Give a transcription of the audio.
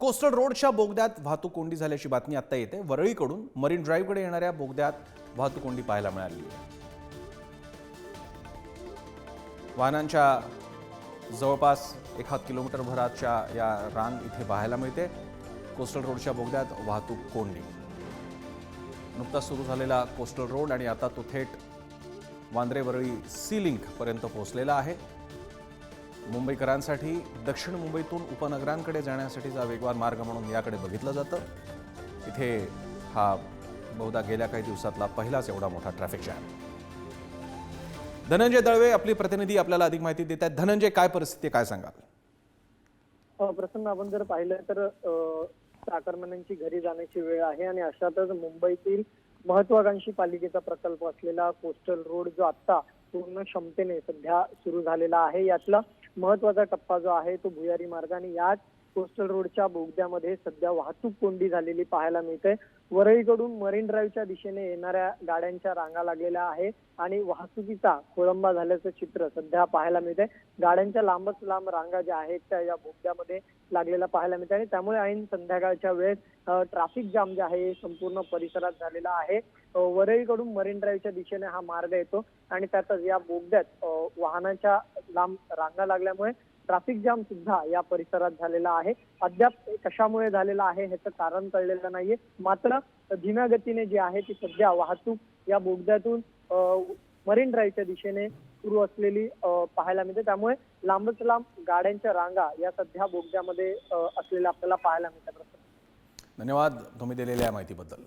Coastal रोडच्या बोगद्यात वाहतूक कोंडी झाल्याची बातमी आता येते। वरळीकडून मरीन ड्राईव्हकडे येणाऱ्या बोगद्यात वाहतूक कोंडी पाहायला मिळाली आहे। वाहनांच्या जवळपास 1 किलोमीटर भराच्या या रांग इथे पाहायला मिळते। कोस्टल रोडच्या बोगद्यात वाहतूक कोंडी। नुकताच सुरू झालेला कोस्टल रोड आणि आता तो थेट वांद्रे वरळी सी लिंक पर्यंत पोहोचलेला आहे। मुंबईकरांसाठी दक्षिण मुंबईतून उपनगरांकडे जाण्यासाठीचा वेगवान मार्ग म्हणून याकडे बघितलं जातं। इथे हा बहुधा गेल्या काही दिवसातला पहिलाच एवढा मोठा ट्रॅफिक जॅम। धनंजय दळवे आपली प्रतिनिधी आपल्याला अधिक माहिती देत आहेत। धनंजय, काय परिस्थिती, काय सांगाल? प्रसन्न, आपण जर पाहिलं तर चाकरमान्यांची घरी जाण्याची वेळ आहे आणि अशातच मुंबईतील महत्वाकांक्षी पालिकेचा प्रकल्प असलेला कोस्टल रोड जो आता पूर्ण क्षमतेने सध्या सुरू झालेला आहे, यातला महत्वाचा टप्पा जो आहे तो भुयारी मार्ग आणि याच कोस्टल रोडच्या बोगद्यामध्ये सध्या वाहतूक कोंडी झालेली पाहायला मिळते। वरळीकडून मरीन ड्राईव्हच्या दिशेने येणाऱ्या गाड्यांच्या रांगा लागलेल्या आहे आणि वाहतुकीचा खोळंबा झाल्याचं चित्र सध्या पाहायला मिळते। गाड्यांच्या लांबच लांब रांगा ज्या आहेत त्या या बोगद्यामध्ये लागलेला पाहायला मिळते आणि त्यामुळे ऐन संध्याकाळच्या वेळेस ट्रॅफिक जाम जे आहे संपूर्ण परिसरात झालेला आहे। वरळीकडून मरीन ड्राईव्हच्या दिशेने हा मार्ग येतो आणि त्यातच या बोगद्यात वाहनाच्या लांब रांगा लागल्यामुळे ट्रॅफिक जाम सुद्धा या परिसरात झालेला आहे। अद्याप कशामुळे झालेला आहे ह्याचं कारण कळलेलं नाहीये, मात्र धीम्या गतीने जी आहे ती सध्या वाहतूक या बोगद्यातून मरीन ड्राईव्हच्या दिशेने सुरू असलेली पाहायला मिळते। त्यामुळे लांबच लांब गाड्यांच्या रांगा या सध्या बोगद्यामध्ये असलेल्या आपल्याला पाहायला मिळतात। धन्यवाद तुम्ही दिलेल्या माहितीबद्दल।